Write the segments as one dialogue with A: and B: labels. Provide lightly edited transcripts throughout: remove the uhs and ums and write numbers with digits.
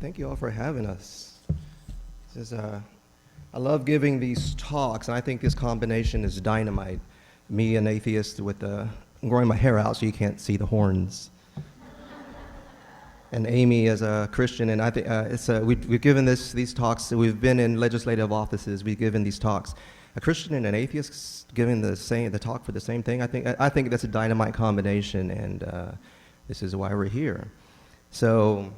A: Thank you all for having us. I love giving these talks, and I think this combination is dynamite. Me, an atheist with I'm growing my hair out so you can't see the horns. And Amy as a Christian, and I think we've given these talks. We've been in legislative offices. We've given these talks. A Christian and an atheist giving the talk for the same thing. I think that's a dynamite combination, and this is why we're here. So,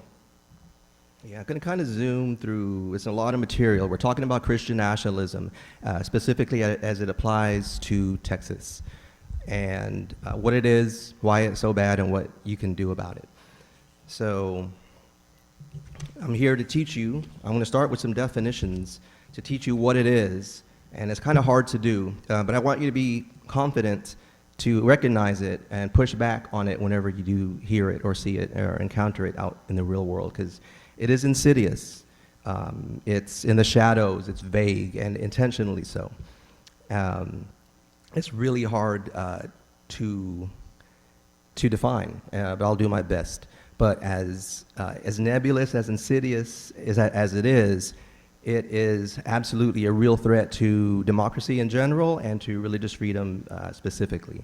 A: yeah, I'm going to kind of zoom through. It's a lot of material. We're talking about Christian nationalism, specifically as it applies to Texas, and what it is, why it's so bad, and what you can do about it. So I'm here to teach you. I'm going to start with some definitions to teach you what it is, and it's kind of hard to do, but I want you to be confident to recognize it and push back on it whenever you do hear it or see it or encounter it out in the real world, because it is insidious. It's in the shadows. It's vague, and intentionally so. It's really hard to define, but I'll do my best. But as nebulous, as insidious as it is absolutely a real threat to democracy in general and to religious freedom specifically.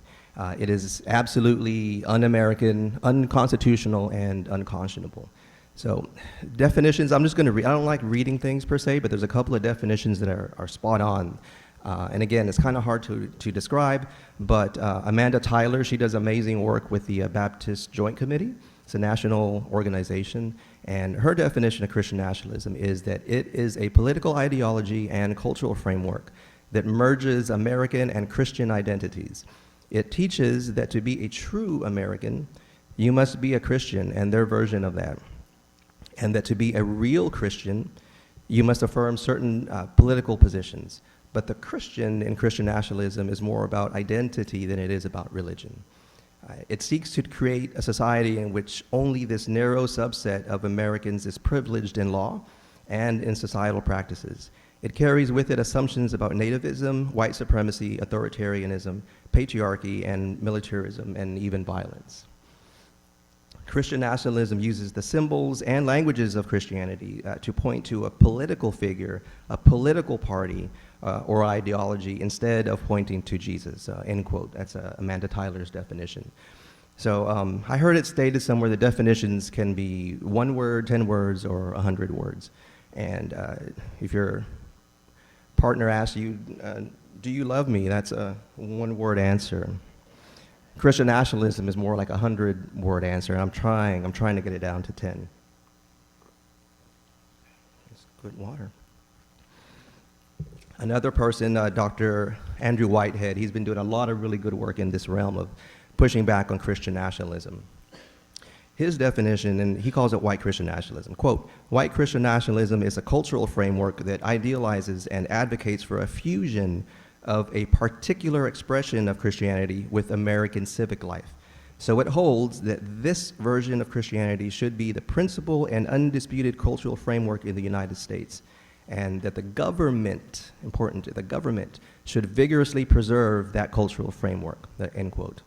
A: It is absolutely un-American, unconstitutional, and unconscionable. So definitions, I'm just going to read. I don't like reading things per se, but there's a couple of definitions that are spot on. And again, it's kind of hard to describe, but Amanda Tyler, she does amazing work with the Baptist Joint Committee. It's a national organization, and her definition of Christian nationalism is that it is a political ideology and cultural framework that merges American and Christian identities. It teaches that to be a true American, you must be a Christian and their version of that, and that to be a real Christian, you must affirm certain political positions. But the Christian in Christian nationalism is more about identity than it is about religion. It seeks to create a society in which only this narrow subset of Americans is privileged in law and in societal practices. It carries with it assumptions about nativism, white supremacy, authoritarianism, patriarchy, and militarism, and even violence. Christian nationalism uses the symbols and languages of Christianity to point to a political figure, a political party, or ideology instead of pointing to Jesus, end quote. That's Amanda Tyler's definition. So I heard it stated somewhere that definitions can be 1 word, 10 words, or 100 words. And if your partner asks you, do you love me? That's a 1-word answer. Christian nationalism is more like a 100-word answer, and I'm trying to get it down to 10. It's good water. Another person, Dr. Andrew Whitehead, he's been doing a lot of really good work in this realm of pushing back on Christian nationalism. His definition, and he calls it white Christian nationalism, quote, white Christian nationalism is a cultural framework that idealizes and advocates for a fusion of a particular expression of Christianity with American civic life. So it holds that this version of Christianity should be the principal and undisputed cultural framework in the United States, and that the government, important, the government should vigorously preserve that cultural framework, end quote.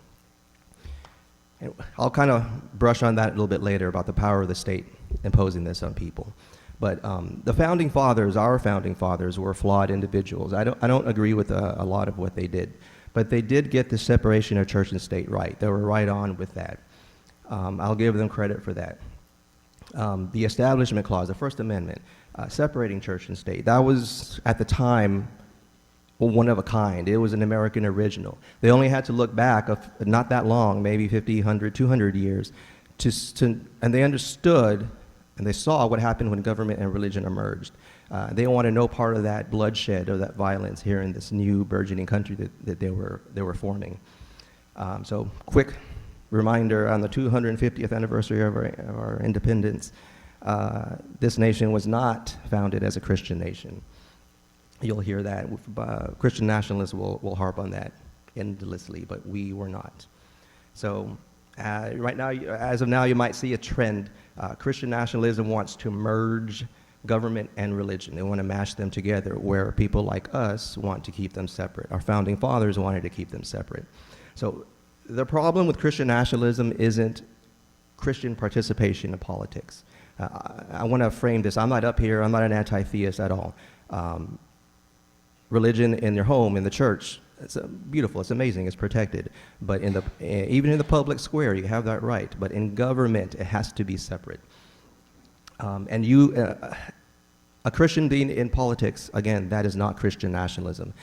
A: And I'll kind of brush on that a little bit later about the power of the state imposing this on people. But the founding fathers, our founding fathers, were flawed individuals. I don't agree with a lot of what they did, but they did get the separation of church and state right. They were right on with that. I'll give them credit for that. The Establishment Clause, the First Amendment, separating church and state, that was, at the time, one of a kind. It was an American original. They only had to look back, not that long, maybe 50, 100, 200 years, and they understood and they saw what happened when government and religion emerged. They wanted no part of that bloodshed or that violence here in this new burgeoning country that they were forming. So quick reminder, on the 250th anniversary of our independence, this nation was not founded as a Christian nation. You'll hear that. Christian nationalists will harp on that endlessly, but we were not. So right now, as of now, you might see a trend. Christian nationalism wants to merge government and religion. They want to mash them together, where people like us want to keep them separate. Our founding fathers wanted to keep them separate. So the problem with Christian nationalism isn't Christian participation in politics. I want to frame this. I'm not up here. I'm not an anti-theist at all. Religion in your home, in the church, it's beautiful. It's amazing. It's protected. But even in the public square, you have that right. But in government, it has to be separate. A Christian being in politics, again, that is not Christian nationalism.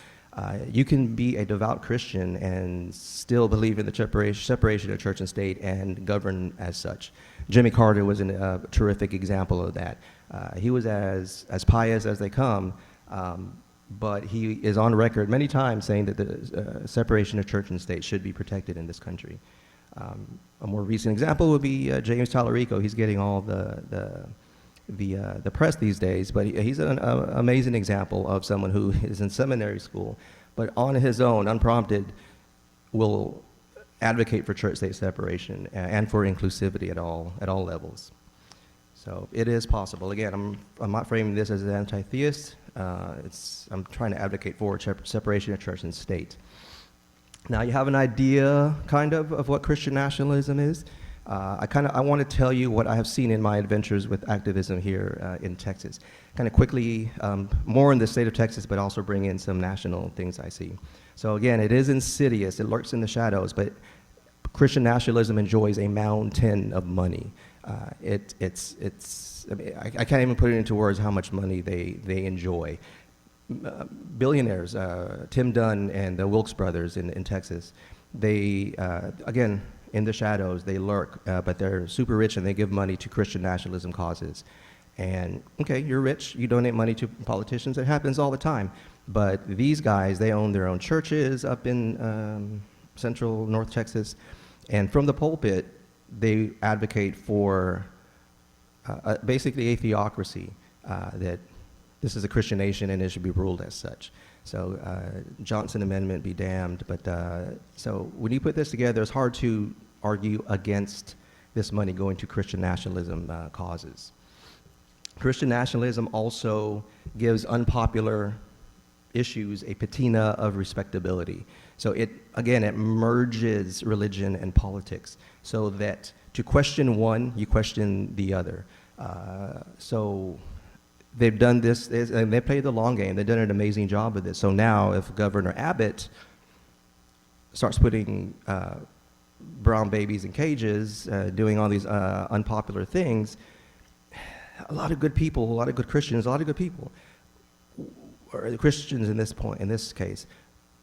A: You can be a devout Christian and still believe in the separation of church and state and govern as such. Jimmy Carter was a terrific example of that. He was as pious as they come, but he is on record many times saying that the separation of church and state should be protected in this country. A more recent example would be James Tallarico. He's getting all the press these days, but he's an amazing example of someone who is in seminary school, but on his own, unprompted, will advocate for church-state separation and for inclusivity at all levels. So it is possible. Again, I'm not framing this as an anti-theist. I'm trying to advocate for separation of church and state. Now you have an idea, kind of what Christian nationalism is. I want to tell you what I have seen in my adventures with activism here in Texas. Kind of quickly, more in the state of Texas, but also bring in some national things I see. So again, it is insidious. It lurks in the shadows, but Christian nationalism enjoys a mountain of money. I can't even put it into words how much money they enjoy. Billionaires, Tim Dunn and the Wilkes brothers in Texas, they, again, in the shadows, they lurk, but they're super rich and they give money to Christian nationalism causes. And, okay, you're rich, you donate money to politicians, it happens all the time. But these guys, they own their own churches up in central North Texas, and from the pulpit, they advocate for basically a theocracy, that this is a Christian nation and it should be ruled as such. So Johnson Amendment be damned. But so when you put this together, it's hard to argue against this money going to Christian nationalism causes. Christian nationalism also gives unpopular issues a patina of respectability. So it merges religion and politics so that to question one, you question the other. So they've done this, and they played the long game. They've done an amazing job of this. So now if Governor Abbott starts putting brown babies in cages, doing all these unpopular things, a lot of good people, a lot of good Christians, a lot of good people, or Christians in this case,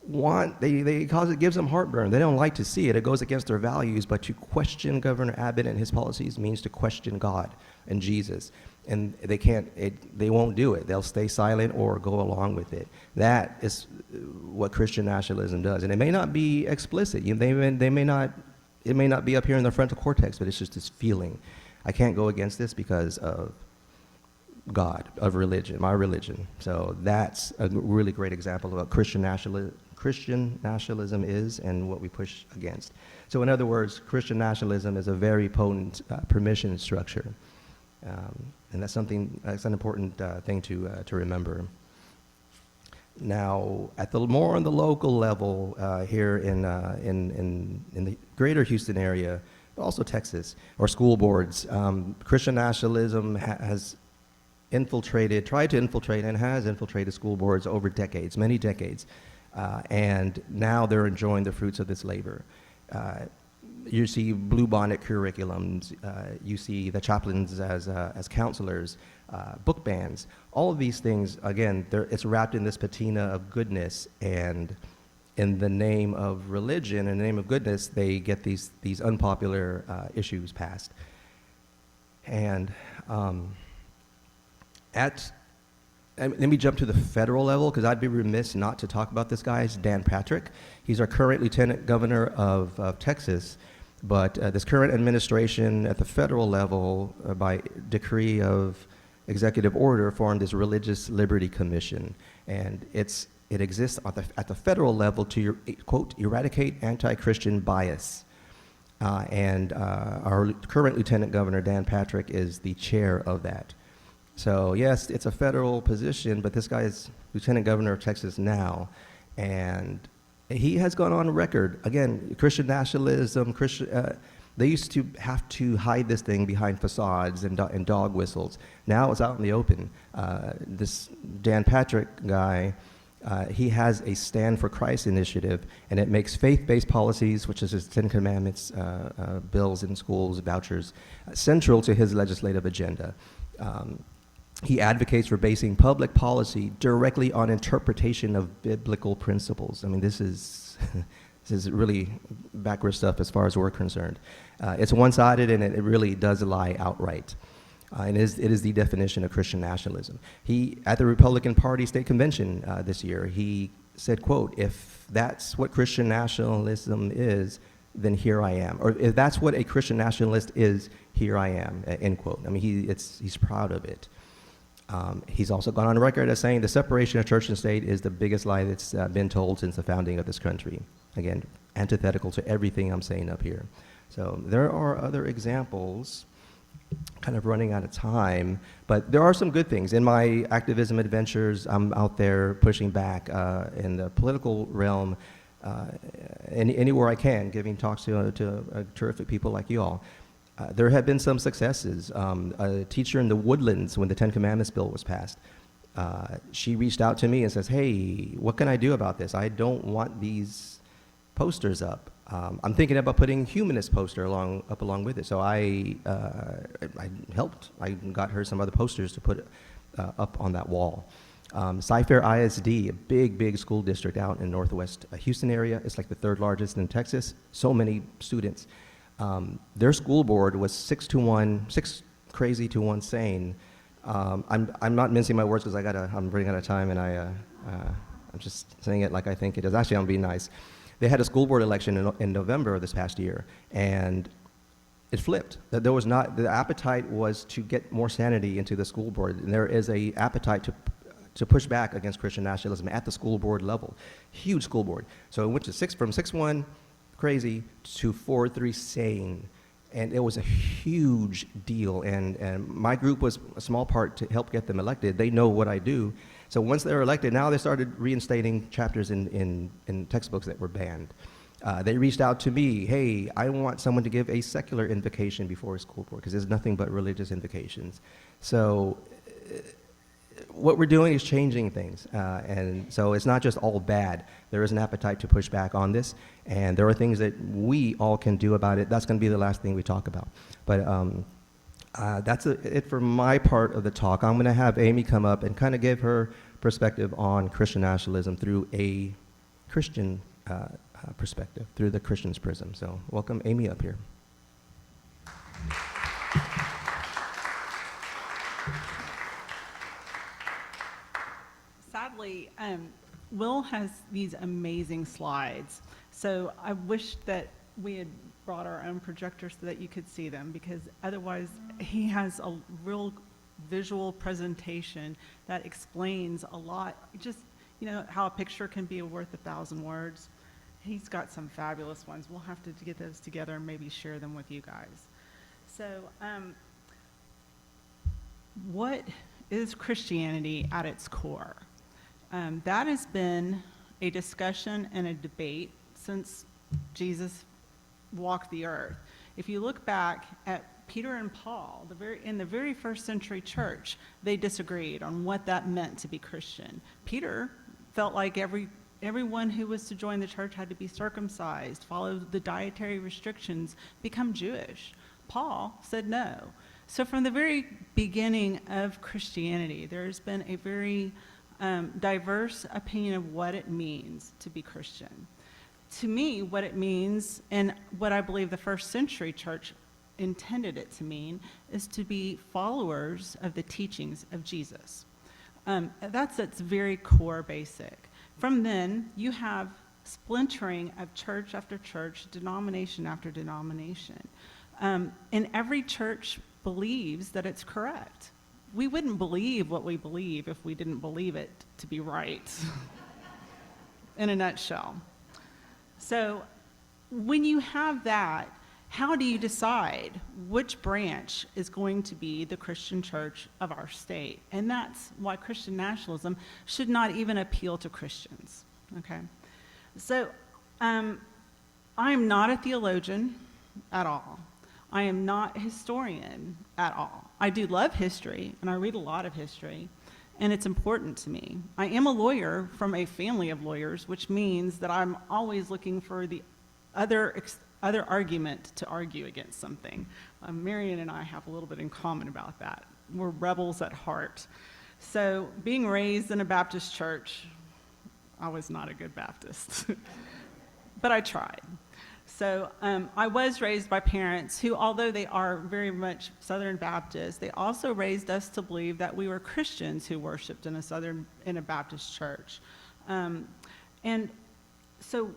A: because it gives them heartburn. They don't like to see it. It goes against their values, but to question Governor Abbott and his policies means to question God and Jesus. And they won't do it. They'll stay silent or go along with it. That is what Christian nationalism does. And it may not be explicit. It may not be up here in the frontal cortex, but it's just this feeling. I can't go against this because of God, of religion, my religion. So that's a really great example of what Christian nationalism is and what we push against. So in other words, Christian nationalism is a very potent permission structure. And that's an important thing to remember. Now, more on the local level here in the greater Houston area, but also Texas, or school boards, Christian nationalism has tried to infiltrate, and has infiltrated school boards over decades, many decades, and now they're enjoying the fruits of this labor. You see bluebonnet curriculums, you see the chaplains as counselors, book bans, all of these things, again, it's wrapped in this patina of goodness, and in the name of religion, in the name of goodness, they get these unpopular issues passed. And let me jump to the federal level, because I'd be remiss not to talk about this guy. It's Dan Patrick. He's our current lieutenant governor of Texas, but this current administration at the federal level, by decree of executive order, formed this Religious Liberty Commission, and it exists at the federal level to, quote, eradicate anti-Christian bias. And our current lieutenant governor, Dan Patrick, is the chair of that. So yes, it's a federal position, but this guy is lieutenant governor of Texas now, and he has gone on record. Again, Christian nationalism, They used to have to hide this thing behind facades and dog whistles. Now it's out in the open. This Dan Patrick guy, he has a Stand for Christ initiative, and it makes faith-based policies, which is his Ten Commandments, bills in schools, vouchers, central to his legislative agenda. He advocates for basing public policy directly on interpretation of biblical principles. I mean, this is this is really backward stuff as far as we're concerned. It's one-sided, and it really does lie outright. And it is the definition of Christian nationalism. He, at the Republican Party State Convention this year, he said, quote, "If that's what Christian nationalism is, then here I am." Or if that's what a Christian nationalist is, here I am, end quote. I mean, he's proud of it. He's also gone on record as saying the separation of church and state is the biggest lie that's been told since the founding of this country. Again, antithetical to everything I'm saying up here. So there are other examples, kind of running out of time, but there are some good things. In my activism adventures, I'm out there pushing back in the political realm, anywhere I can, giving talks to terrific people like you all. There have been some successes. A teacher in the Woodlands, when the Ten Commandments bill was passed, she reached out to me and says, "Hey, what can I do about this? I don't want these posters up. I'm thinking about putting humanist poster up along with it." So I helped. I got her some other posters to put up on that wall. Cy-Fair ISD, a big school district out in northwest Houston area. It's like the third largest in Texas. So many students. Their school board was 6-1, 6 crazy to 1 sane. I'm not mincing my words because I'm running out of time, and I'm just saying it like I think it is. Actually, I'm being nice. They had a school board election in November of this past year, and it flipped. That there was not, the appetite was to get more sanity into the school board, and there is a appetite to push back against Christian nationalism at the school board level. Huge school board. So it went to from 6-1 crazy to 4-3 sane, and it was a huge deal. And my group was a small part to help get them elected. They know what I do. So once they were elected, now they started reinstating chapters in textbooks that were banned. They reached out to me, "Hey, I want someone to give a secular invocation before a school board, because there's nothing but religious invocations." So what we're doing is changing things, and so it's not just all bad. There is an appetite to push back on this, and there are things that we all can do about it. That's going to be the last thing we talk about. But that's it for my part of the talk. I'm going to have Amy come up and kind of give her perspective on Christian nationalism through a Christian perspective, through the Christian's prism. So welcome Amy up here.
B: Sadly, Will has these amazing slides, so I wish that we had brought our own projector so that you could see them, because otherwise he has a real visual presentation that explains a lot. Just, you know, how a picture can be worth 1,000 words. He's got some fabulous ones. We'll have to get those together and maybe share them with you guys. So, what is Christianity at its core? That has been a discussion and a debate since Jesus walked the earth. If you look back at Peter and Paul, in the very first century church, they disagreed on what that meant to be Christian. Peter felt like everyone who was to join the church had to be circumcised, follow the dietary restrictions, become Jewish. Paul said no. So from the very beginning of Christianity, there's been a very diverse opinion of what it means to be Christian. To me, what it means, and what I believe the first century church intended it to mean, is to be followers of the teachings of Jesus. That's its very core basic. From then, you have splintering of church after church, denomination after denomination. And every church believes that it's correct. We wouldn't believe what we believe if we didn't believe it to be right, in a nutshell. So when you have that, how do you decide which branch is going to be the Christian church of our state? And that's why Christian nationalism should not even appeal to Christians, okay? So I'm not a theologian. at all. I am not a historian at all. I do love history, and I read a lot of history, and it's important to me. I am a lawyer from a family of lawyers, which means that I'm always looking for the other argument to argue against something. Marion and I have a little bit in common about that. We're rebels at heart. So being raised in a Baptist church, I was not a good Baptist, but I tried. So I was raised by parents who, although they are very much Southern Baptist, they also raised us to believe that we were Christians who worshiped in a Baptist church. And so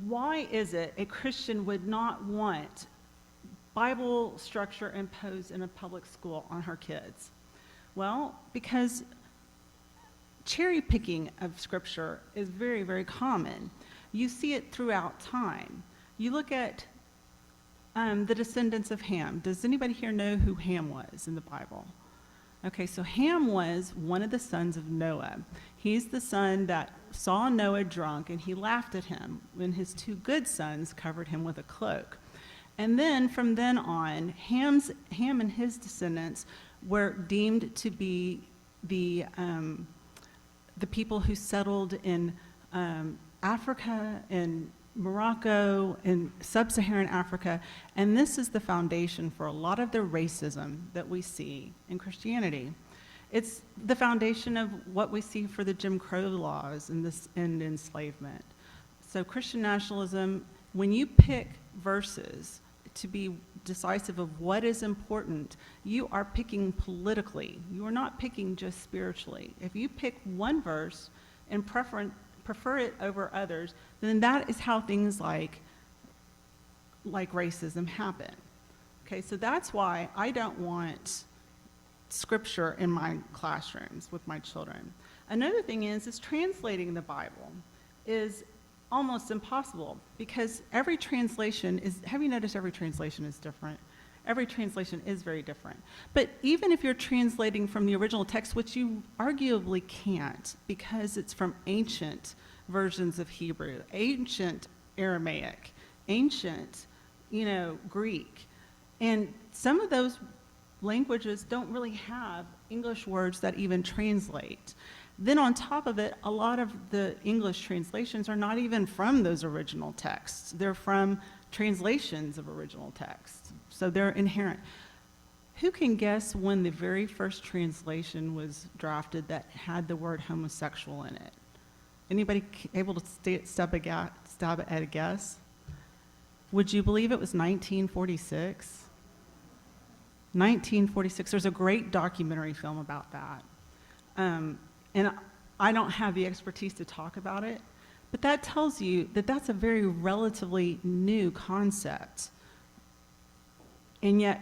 B: why is it a Christian would not want Bible structure imposed in a public school on her kids? Well, because cherry picking of scripture is very, very common. You see it throughout time. You look at the descendants of Ham. Does anybody here know who Ham was in the Bible? Okay, so Ham was one of the sons of Noah. He's the son that saw Noah drunk, and he laughed at him when his two good sons covered him with a cloak. And then from then on, Ham and his descendants were deemed to be the people who settled in Africa and Morocco and sub-Saharan Africa, and this is the foundation for a lot of the racism that we see in Christianity. It's the foundation of what we see for the Jim Crow laws and enslavement. So Christian nationalism, when you pick verses to be decisive of what is important, you are picking politically. You are not picking just spiritually. If you pick one verse and prefer it over others, then that is how things like racism happen. Okay, so that's why I don't want scripture in my classrooms with my children. Another thing is translating the Bible is almost impossible because every translation is, have you noticed every translation is different? Every translation is very different. But even if you're translating from the original text, which you arguably can't because it's from ancient versions of Hebrew, ancient Aramaic, ancient, Greek, and some of those languages don't really have English words that even translate. Then on top of it, a lot of the English translations are not even from those original texts. They're from translations of original texts. So they're inherent. Who can guess when the very first translation was drafted that had the word homosexual in it? Anybody able to stab at a guess? Would you believe it was 1946? 1946. There's a great documentary film about that. And I don't have the expertise to talk about it, but that tells you that that's a very relatively new concept. And yet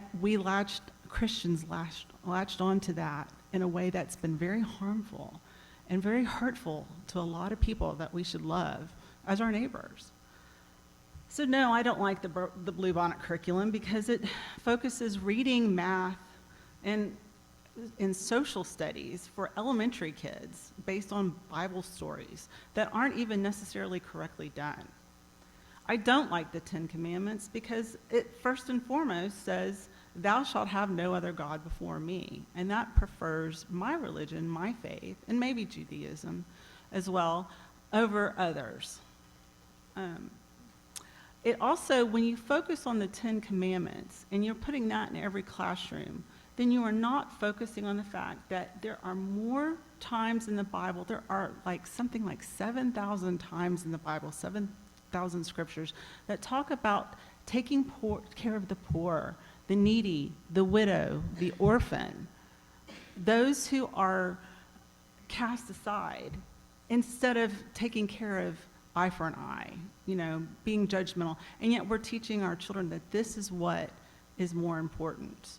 B: Christians latched onto that in a way that's been very harmful and very hurtful to a lot of people that we should love as our neighbors. So no, I don't like the Bluebonnet curriculum because it focuses reading, math, and social studies for elementary kids based on Bible stories that aren't even necessarily correctly done. I don't like the Ten Commandments because it first and foremost says, "Thou shalt have no other God before me," and that prefers my religion, my faith, and maybe Judaism as well, over others. It also, when you focus on the Ten Commandments and you're putting that in every classroom, then you are not focusing on the fact that there are more times in the Bible, there are something like 7,000 times in the Bible, 7,000 scriptures that talk about taking care of the poor, the needy, the widow, the orphan, those who are cast aside, instead of taking care of eye for an eye, being judgmental. And yet we're teaching our children that this is what is more important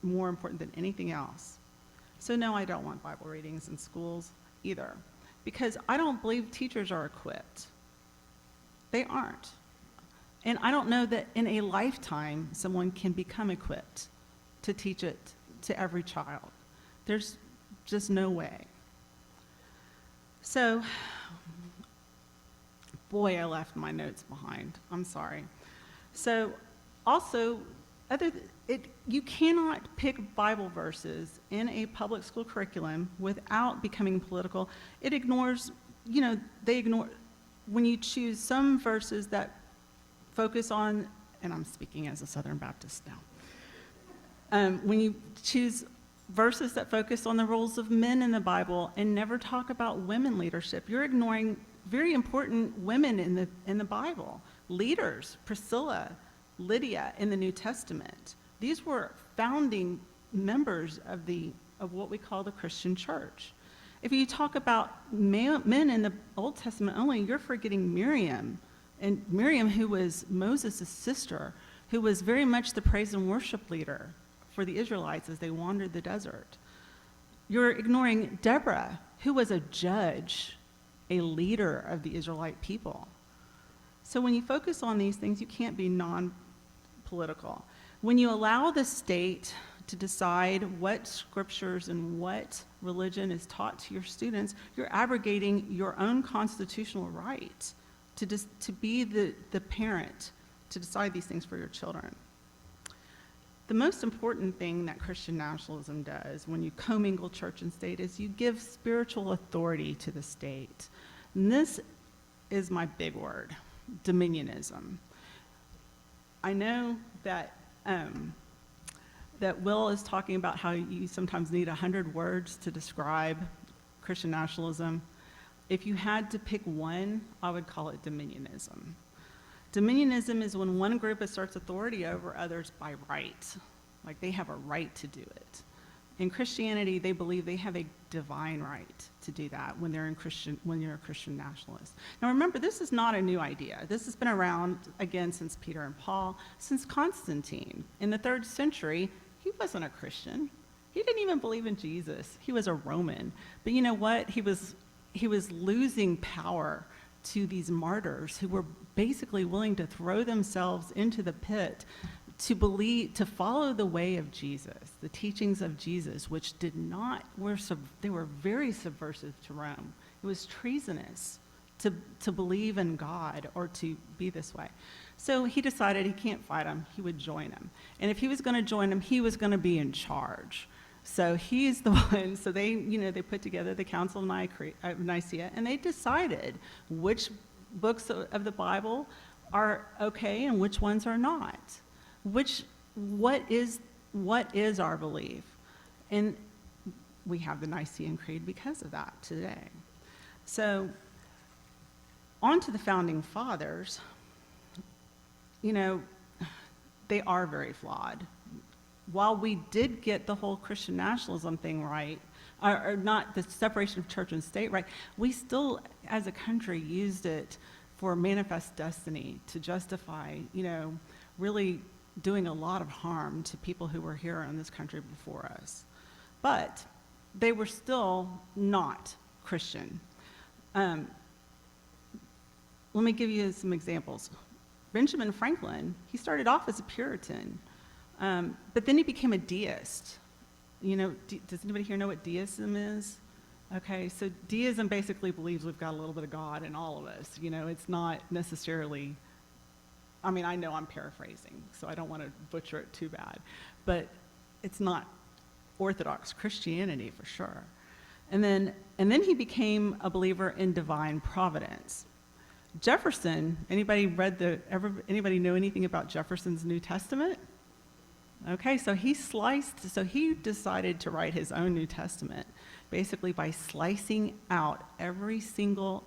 B: than anything else. So no, I don't want Bible readings in schools either, because I don't believe teachers are equipped. They aren't. And I don't know that in a lifetime someone can become equipped to teach it to every child. There's just no way. So, boy, I left my notes behind. I'm sorry. So, also, you cannot pick Bible verses in a public school curriculum without becoming political. It ignores, when you choose some verses that focus on, and I'm speaking as a Southern Baptist now, when you choose verses that focus on the roles of men in the Bible and never talk about women leadership, you're ignoring very important women in the Bible. Leaders, Priscilla, Lydia in the New Testament. These were founding members of what we call the Christian church. If you talk about men in the Old Testament only, you're forgetting Miriam, and Miriam, who was Moses' sister, who was very much the praise and worship leader for the Israelites as they wandered the desert. You're ignoring Deborah, who was a judge, a leader of the Israelite people. So when you focus on these things, you can't be non-political. When you allow the state to decide what scriptures and what religion is taught to your students, you're abrogating your own constitutional right to be the parent to decide these things for your children. The most important thing that Christian nationalism does when you commingle church and state is you give spiritual authority to the state. And this is my big word, dominionism. I know that that Will is talking about how you sometimes need 100 words to describe Christian nationalism. If you had to pick one, I would call it dominionism. Dominionism is when one group asserts authority over others by right, like they have a right to do it. In Christianity, they believe they have a divine right to do that when you're a Christian nationalist. Now remember, this is not a new idea. This has been around, again, since Peter and Paul, since Constantine. In the 3rd century, he wasn't a Christian. He didn't even believe in Jesus. He was a Roman. But you know what? He was losing power to these martyrs who were basically willing to throw themselves into the pit to follow the way of Jesus, the teachings of Jesus, which they were very subversive to Rome. It was treasonous to believe in God or to be this way. So he decided he can't fight them, he would join them. And if he was going to join them, he was going to be in charge. So he's the one, so they put together the Council of Nicaea, and they decided which books of the Bible are okay and which ones are not. What is our belief? And we have the Nicene Creed because of that today. So on to the Founding Fathers, they are very flawed. While we did get the whole Christian nationalism thing right, or not the separation of church and state right, we still, as a country, used it for manifest destiny to justify, really doing a lot of harm to people who were here in this country before us. But they were still not Christian. Let me give you some examples. Benjamin Franklin, he started off as a Puritan, but then he became a deist. Does anybody here know what deism is? Okay, so deism basically believes we've got a little bit of God in all of us. It's not necessarily, I know I'm paraphrasing, so I don't want to butcher it too bad, but it's not Orthodox Christianity for sure. And then he became a believer in divine providence. Jefferson, anybody know anything about Jefferson's New Testament? Okay, so he decided to write his own New Testament, basically by slicing out every single,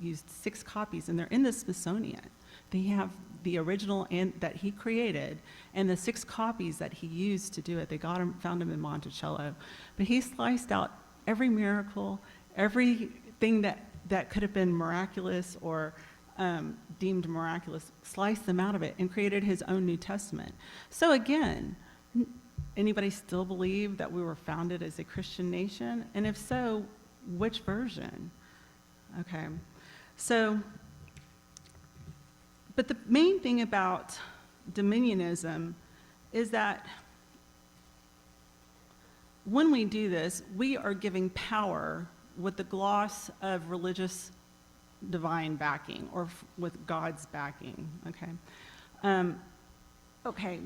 B: used 6 copies, and they're in the Smithsonian. They have the original that he created, and the 6 copies that he used to do it. They found him in Monticello. But he sliced out every miracle, everything that could have been miraculous or deemed miraculous, sliced them out of it and created his own New Testament. So again, anybody still believe that we were founded as a Christian nation? And if so, which version? Okay, so, but the main thing about dominionism is that when we do this, we are giving power with the gloss of religious divine backing or with God's backing, okay? Okay,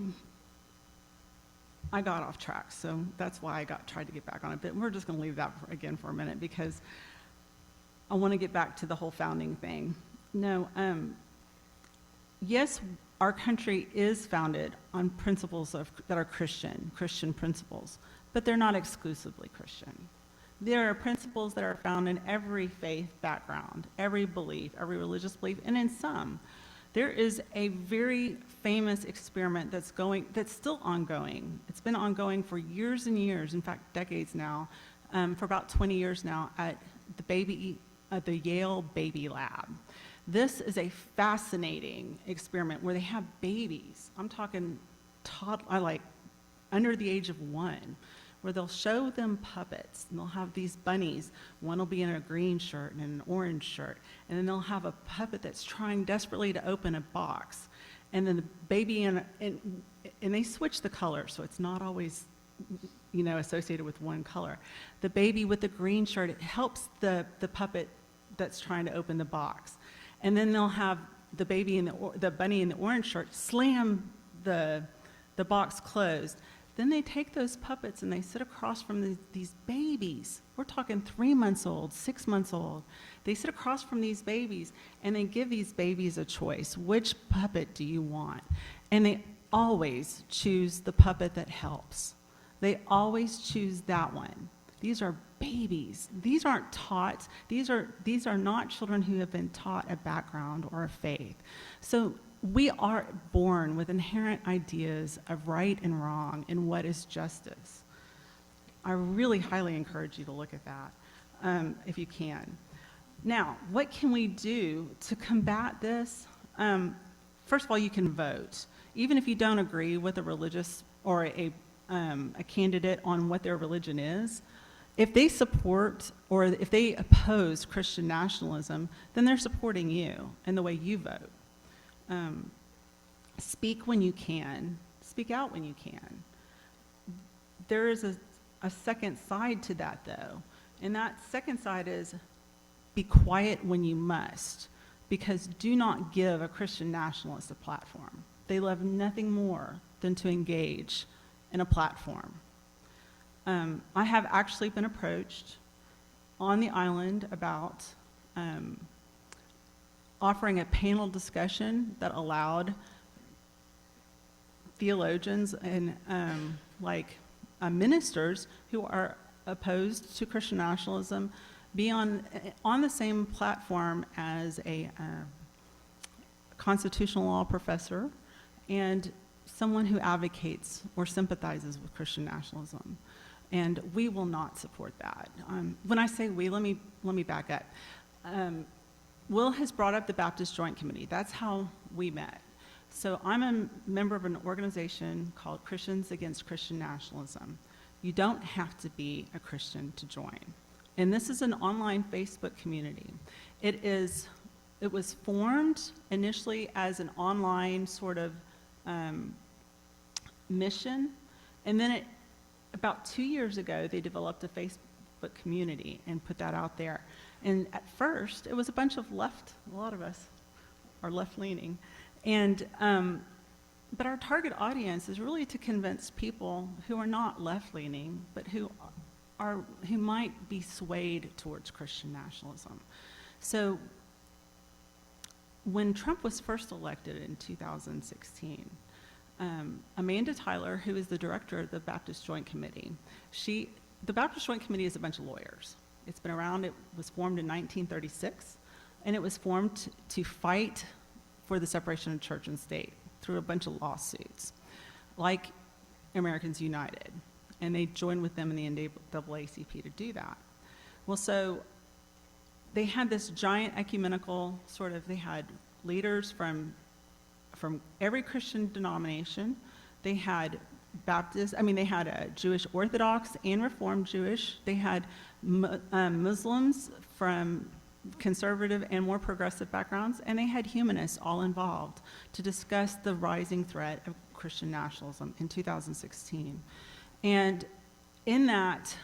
B: I got off track, so that's why I tried to get back on it. But we're just going to leave that again for a minute because I want to get back to the whole founding thing. No, yes, our country is founded on principles that are Christian principles, but they're not exclusively Christian. There are principles that are found in every faith background, every belief, every religious belief, and in some. There is a very famous experiment that's still ongoing. It's been ongoing for years and years, in fact, decades now, for about 20 years now at the Yale Baby Lab. This is a fascinating experiment where they have babies. I'm talking under the age of 1, where they'll show them puppets, and they'll have these bunnies. One will be in a green shirt and an orange shirt, and then they'll have a puppet that's trying desperately to open a box. And then the baby, and they switch the color, so it's not always, associated with one color. The baby with the green shirt, it helps the puppet that's trying to open the box. And then they'll have the baby in the bunny in the orange shirt slam the box closed. Then they take those puppets and they sit across from these babies. We're talking 3 months old, 6 months old. They sit across from these babies and they give these babies a choice. Which puppet do you want? And they always choose the puppet that helps. They always choose that one. These are babies. These aren't taught. These are not children who have been taught a background or a faith. So we are born with inherent ideas of right and wrong and what is justice. I really highly encourage you to look at that if you can. Now, what can we do to combat this? First of all, you can vote. Even if you don't agree with a religious or a candidate on what their religion is, if they support or if they oppose Christian nationalism, then they're supporting you and the way you vote. Speak when you can. Speak out when you can. There is a second side to that, though, and that second side is be quiet when you must, because do not give a Christian nationalist a platform. They love nothing more than to engage in a platform. I have actually been approached on the island about offering a panel discussion that allowed theologians and ministers who are opposed to Christian nationalism be on the same platform as a constitutional law professor and someone who advocates or sympathizes with Christian nationalism. And we will not support that. When I say we, let me back up. Will has brought up the Baptist Joint Committee. That's how we met. So I'm a member of an organization called Christians Against Christian Nationalism. You don't have to be a Christian to join. And this is an online Facebook community. It was formed initially as an online sort of mission, and then about 2 years ago, they developed a Facebook community and put that out there. And at first, it was a bunch of a lot of us are left-leaning. And, but our target audience is really to convince people who are not left-leaning, but who might be swayed towards Christian nationalism. So when Trump was first elected in 2016, Amanda Tyler, who is the director of the Baptist Joint Committee, the Baptist Joint Committee is a bunch of lawyers. It's been around. It was formed in 1936, and it was formed to fight for the separation of church and state through a bunch of lawsuits, like Americans United, and they joined with them in the NAACP to do that. Well, so they had this giant ecumenical they had leaders from every Christian denomination. They had they had Jewish Orthodox and Reformed Jewish. They had Muslims from conservative and more progressive backgrounds, and they had humanists all involved to discuss the rising threat of Christian nationalism in 2016. And in that,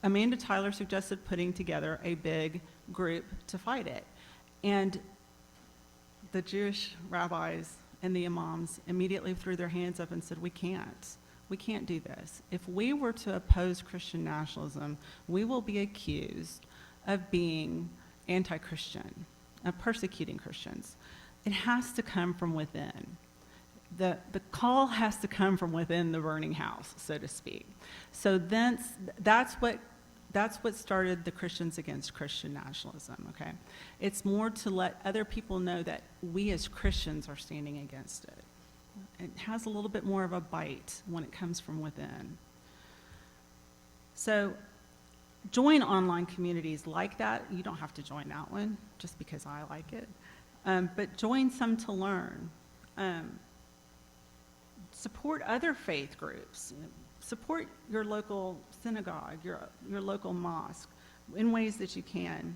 B: Amanda Tyler suggested putting together a big group to fight it. And the Jewish rabbis and the imams immediately threw their hands up and said, we can't do this. If we were to oppose Christian nationalism, we will be accused of being anti-Christian, of persecuting Christians. It has to come from within. The call has to come from within the burning house, so to speak. So that's what started the Christians Against Christian Nationalism, okay? It's more to let other people know that we as Christians are standing against it. It has a little bit more of a bite when it comes from within. So join online communities like that. You don't have to join that one just because I like it. But join some to learn. Support other faith groups. Support your local synagogue, your local mosque in ways that you can.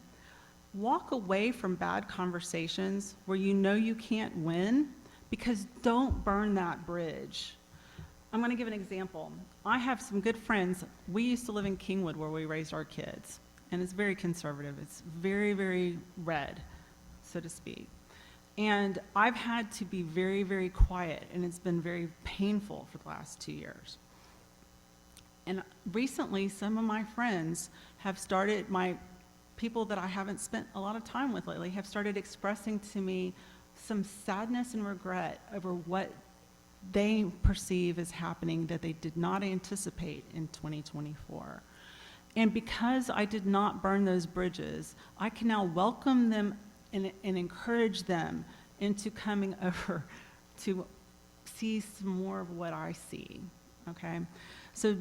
B: Walk away from bad conversations where you know you can't win, because don't burn that bridge. I'm going to give an example. I have some good friends. We used to live in Kingwood where we raised our kids, and it's very conservative. It's very, very red, so to speak. And I've had to be very, very quiet, and it's been very painful for the last 2 years. And recently, some of my friends have started, my people that I haven't spent a lot of time with lately, have started expressing to me some sadness and regret over what they perceive as happening that they did not anticipate in 2024. And because I did not burn those bridges, I can now welcome them and encourage them into coming over to see some more of what I see, okay? So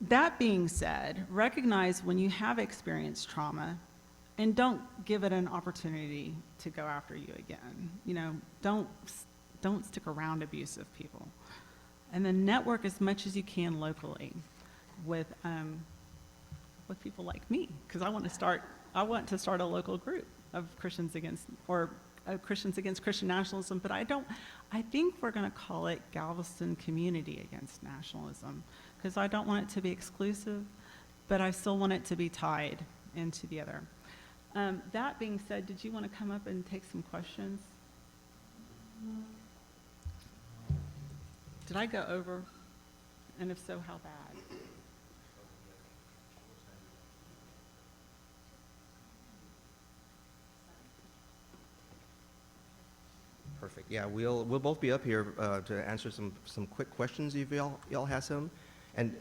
B: that being said, recognize when you have experienced trauma and don't give it an opportunity to go after you again. You know, don't stick around abusive people. And then network as much as you can locally with people like me, because I want to start a local group of Christians Against Christian Nationalism, but I think we're going to call it Galveston Community Against Nationalism, because I don't want it to be exclusive, but I still want it to be tied into the other. That being said, did you want to come up and take some questions? Did I go over? And if so, how bad?
A: Perfect. Yeah, we'll both be up here to answer some quick questions if y'all have some. And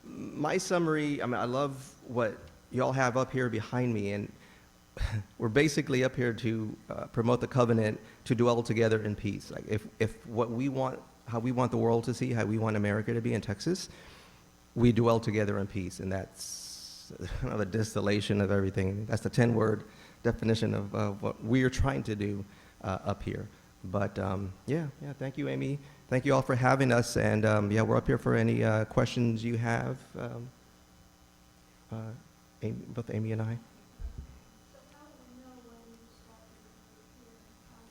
A: my summary, I mean, I love what y'all have up here behind me, and we're basically up here to promote the covenant to dwell together in peace. Like if what we want, how we want the world to see, how we want America to be in Texas, we dwell together in peace, and that's kind of a distillation of everything. That's the 10-word definition of what we are trying to do up here. But yeah, thank you, Amy. Thank you all for having us, and yeah, we're up here for any questions you have, both Amy and I.